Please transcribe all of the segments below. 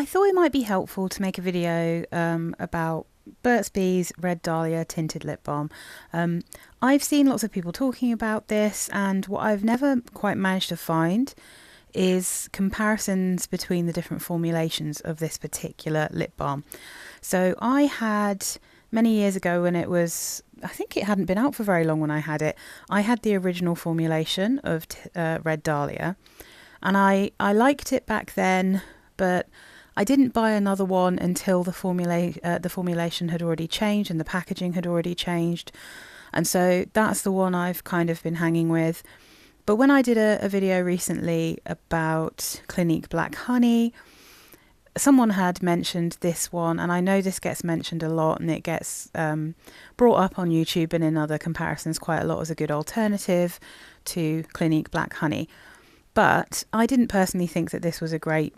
I thought it might be helpful to make a video about Burt's Bees Red Dahlia Tinted Lip Balm. I've seen lots of people talking about this, and what I've never quite managed to find is comparisons between the different formulations of this particular lip balm. So I had, many years ago when it was, I think it hadn't been out for very long when I had it, I had the original formulation of Red Dahlia, and I liked it back then, but I didn't buy another one until the formulation had already changed and the packaging had already changed. And so that's the one I've kind of been hanging with. But when I did a video recently about Clinique Black Honey, someone had mentioned this one, and I know this gets mentioned a lot, and it gets brought up on YouTube and in other comparisons quite a lot as a good alternative to Clinique Black Honey. But I didn't personally think that this was a great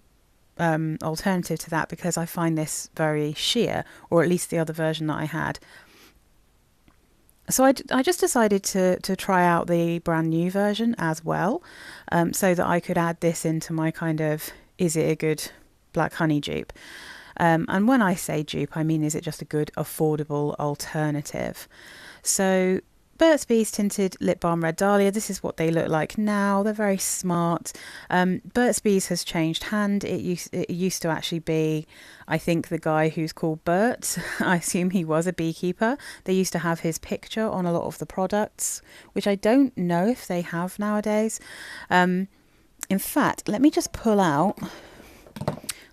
alternative to that, because I find this very sheer, or at least the other version that I had. So I just decided to try out the brand new version as well, so that I could add this into my kind of, is it a good Black Honey dupe? And when I say dupe, I mean, is it just a good affordable alternative? So Burt's Bees Tinted Lip Balm Red Dahlia, this is what they look like now. They're very smart. Burt's Bees has changed hand. It used to actually be, I think, the guy who's called Burt. I assume he was a beekeeper. They used to have his picture on a lot of the products, which I don't know if they have nowadays. In fact, let me just pull out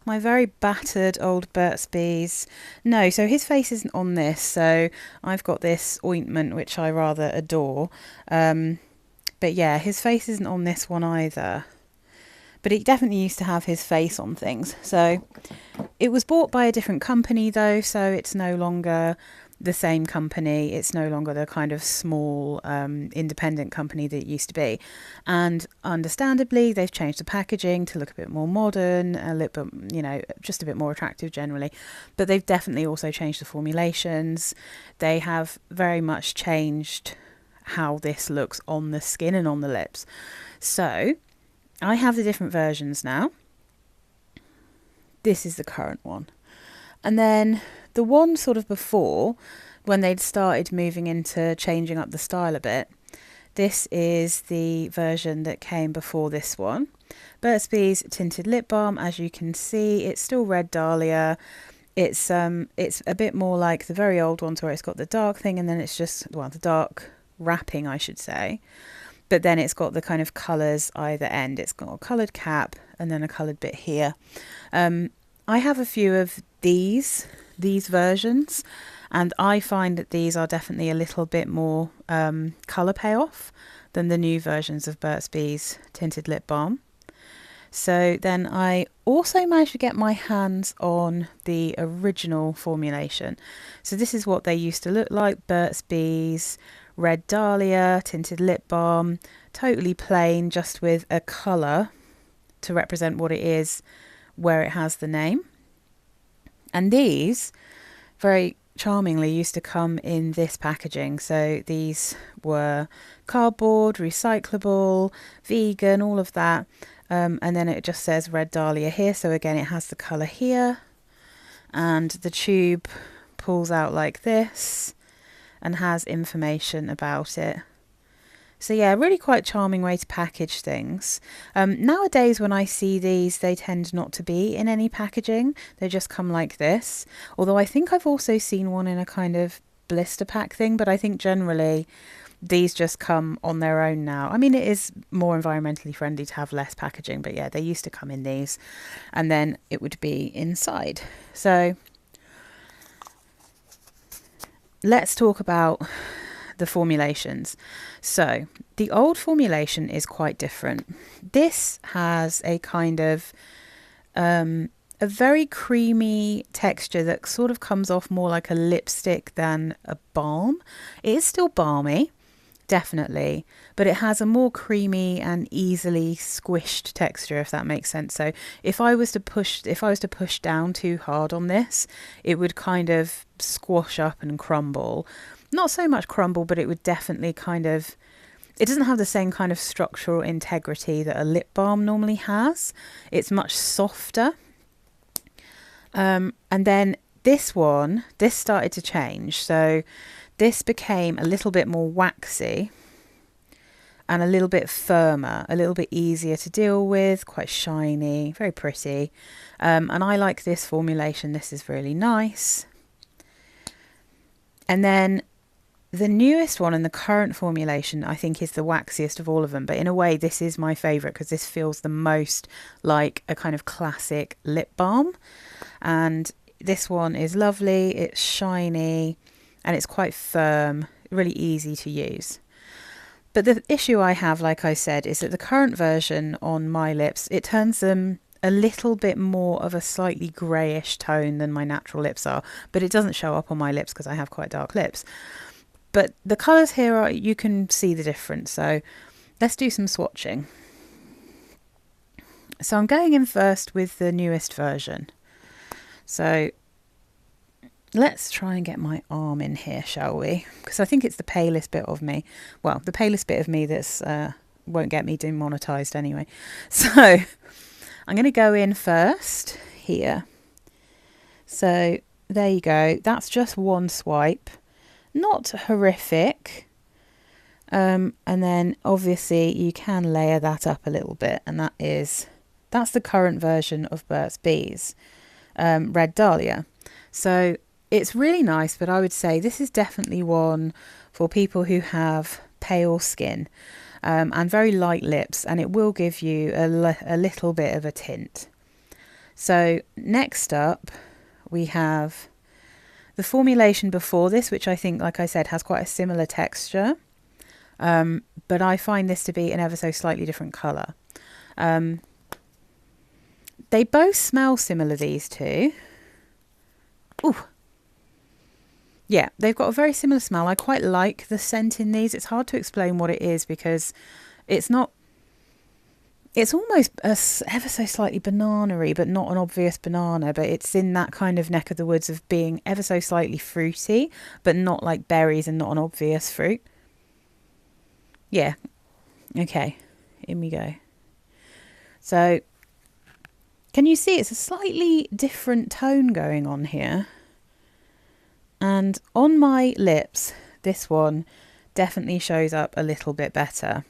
my very battered old Burt's Bees. No, so his face isn't on this. So I've got this ointment, which I rather adore. But yeah, his face isn't on this one either. But it definitely used to have his face on things. So it was bought by a different company though, so it's no longer the same company. It's no longer the kind of small independent company that it used to be. And understandably, they've changed the packaging to look a bit more modern, a little bit, you know, just a bit more attractive generally. But they've definitely also changed the formulations. They have very much changed how this looks on the skin and on the lips. So I have the different versions now. This is the current one. And then the one sort of before, when they'd started moving into changing up the style a bit, this is the version that came before this one. Burt's Bees Tinted Lip Balm, as you can see, it's still Red Dahlia. It's a bit more like the very old ones where it's got the dark thing, and then it's just, well, the dark wrapping, I should say. But then it's got the kind of colours either end. It's got a coloured cap and then a coloured bit here. I have a few of these versions, and I find that these are definitely a little bit more colour payoff than the new versions of Burt's Bees Tinted Lip Balm. So then I also managed to get my hands on the original formulation. So this is what they used to look like: Burt's Bees Red Dahlia Tinted Lip Balm, totally plain, just with a colour to represent what it is where it has the name. And these very charmingly used to come in this packaging. So these were cardboard, recyclable, vegan, all of that. And then it just says Red Dahlia here. So again, it has the colour here, and the tube pulls out like this and has information about it. So yeah, really quite charming way to package things. Nowadays when I see these, they tend not to be in any packaging. They just come like this. Although I think I've also seen one in a kind of blister pack thing, but I think generally these just come on their own now. I mean, it is more environmentally friendly to have less packaging, but yeah, they used to come in these, and then it would be inside. So let's talk about the formulations. So the old formulation is quite different. This has a kind of a very creamy texture that sort of comes off more like a lipstick than a balm. It is still balmy, definitely, but it has a more creamy and easily squished texture, if that makes sense. So if I was to push down too hard on this, it would kind of squash up and crumble. Not so much crumble, but it would definitely kind of, it doesn't have the same kind of structural integrity that a lip balm normally has. It's much softer. And then this started to change. So this became a little bit more waxy and a little bit firmer, a little bit easier to deal with, quite shiny, very pretty. And I like this formulation. This is really nice. And then the newest one and the current formulation, I think, is the waxiest of all of them. But in a way, this is my favourite because this feels the most like a kind of classic lip balm. And this one is lovely, it's shiny, and it's quite firm, really easy to use. But the issue I have, like I said, is that the current version on my lips, it turns them a little bit more of a slightly greyish tone than my natural lips are. But it doesn't show up on my lips because I have quite dark lips. But the colours here, you can see the difference. So let's do some swatching. So I'm going in first with the newest version. So let's try and get my arm in here, shall we? Because I think it's the palest bit of me. Well, the palest bit of me that's won't get me demonetized anyway. So I'm going to go in first here. So there you go. That's just one swipe. Not horrific. And then obviously you can layer that up a little bit. And that's the current version of Burt's Bees. Red Dahlia. So it's really nice, but I would say this is definitely one for people who have pale skin and very light lips, and it will give you a little bit of a tint. So next up we have the formulation before this, which I think, like I said, has quite a similar texture, but I find this to be an ever so slightly different colour. They both smell similar, these two. Ooh. Yeah, they've got a very similar smell. I quite like the scent in these. It's hard to explain what it is because it's not... It's almost ever so slightly banana-y, but not an obvious banana. But it's in that kind of neck of the woods of being ever so slightly fruity, but not like berries and not an obvious fruit. Yeah. Okay, in we go. So... can you see it's a slightly different tone going on here? And on my lips, this one definitely shows up a little bit better.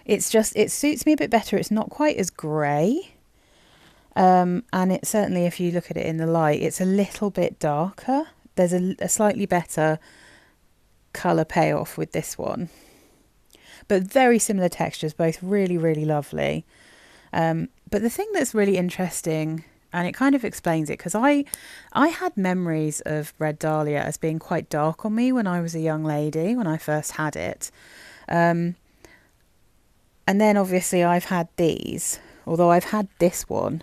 It's just, it suits me a bit better. It's not quite as grey. And it certainly, if you look at it in the light, it's a little bit darker. There's a slightly better colour payoff with this one. But very similar textures, both really, really lovely. But the thing that's really interesting, and it kind of explains it, because I had memories of Red Dahlia as being quite dark on me when I was a young lady, when I first had it. And then obviously I've had these, although I've had this one,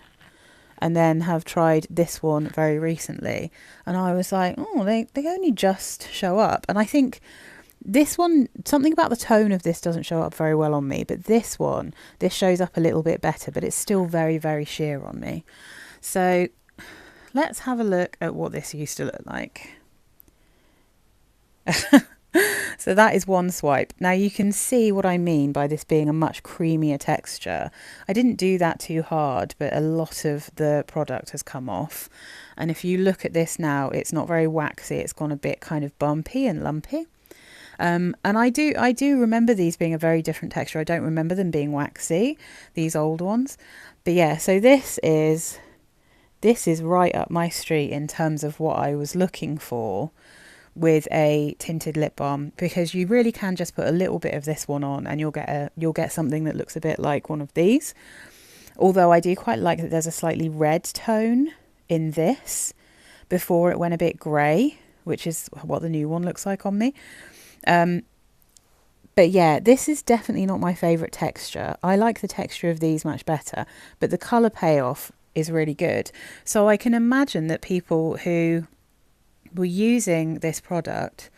and then have tried this one very recently. And I was like, oh, they only just show up. And I think... this one, something about the tone of this doesn't show up very well on me, but this one, this shows up a little bit better, but it's still very, very sheer on me. So let's have a look at what this used to look like. So that is one swipe. Now you can see what I mean by this being a much creamier texture. I didn't do that too hard, but a lot of the product has come off. And if you look at this now, it's not very waxy. It's gone a bit kind of bumpy and lumpy. And I do remember these being a very different texture. I don't remember them being waxy, these old ones. But yeah, so this is right up my street in terms of what I was looking for with a tinted lip balm, because you really can just put a little bit of this one on and you'll get something that looks a bit like one of these. Although I do quite like that there's a slightly red tone in this before it went a bit grey, which is what the new one looks like on me. But yeah, this is definitely not my favourite texture. I like the texture of these much better, but the colour payoff is really good. So I can imagine that people who were using this product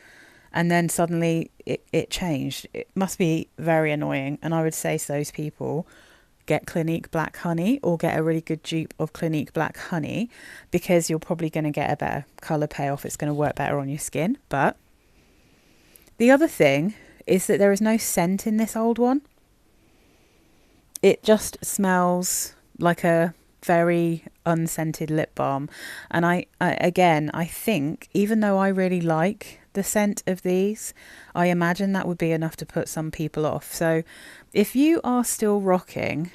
and then suddenly it changed. It must be very annoying. And I would say to those people, get Clinique Black Honey or get a really good dupe of Clinique Black Honey, because you're probably going to get a better colour payoff. It's going to work better on your skin. But the other thing is that there is no scent in this old one. It just smells like a very unscented lip balm. And I think, even though I really like the scent of these, I imagine that would be enough to put some people off. So if you are still rocking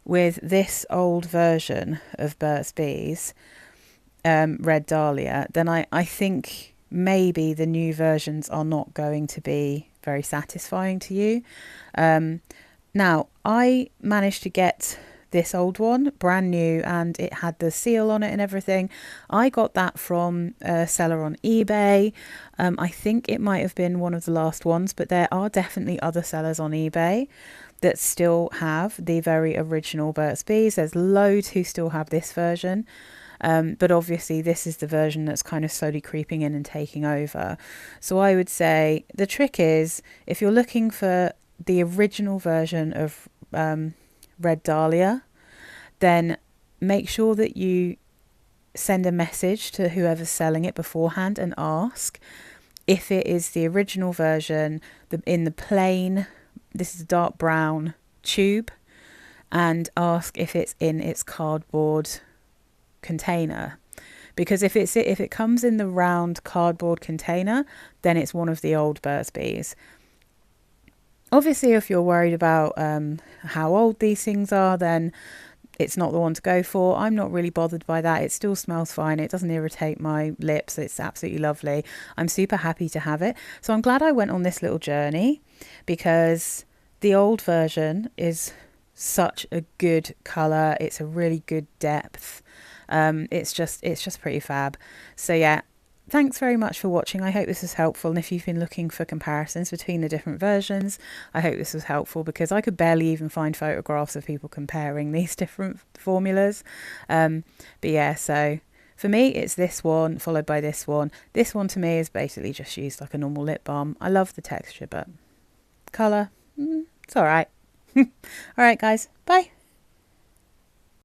with this old version of Burt's Bees, Red Dahlia, then I think maybe the new versions are not going to be very satisfying to you. Now, I managed to get this old one brand new, and it had the seal on it and everything. I got that from a seller on eBay. I think it might have been one of the last ones, but there are definitely other sellers on eBay that still have the very original Burt's Bees. There's loads who still have this version. But obviously this is the version that's kind of slowly creeping in and taking over. So I would say the trick is, if you're looking for the original version of Red Dahlia, then make sure that you send a message to whoever's selling it beforehand and ask if it is the original version, in the plain, this is a dark brown tube, and ask if it's in its cardboard container. Because if it comes in the round cardboard container, then it's one of the old Burt's Bees. Obviously, if you're worried about how old these things are, then it's not the one to go for. I'm not really bothered by that. It still smells fine. It doesn't irritate my lips. It's absolutely lovely. I'm super happy to have it. So I'm glad I went on this little journey, because the old version is such a good colour. It's a really good depth. It's just pretty fab. So yeah, thanks very much for watching. I hope this was helpful, and if you've been looking for comparisons between the different versions, I hope this was helpful, because I could barely even find photographs of people comparing these different formulas. But yeah, so for me it's this one followed by this one. This one to me is basically just used like a normal lip balm. I love the texture, but colour, it's alright. Alright guys, bye.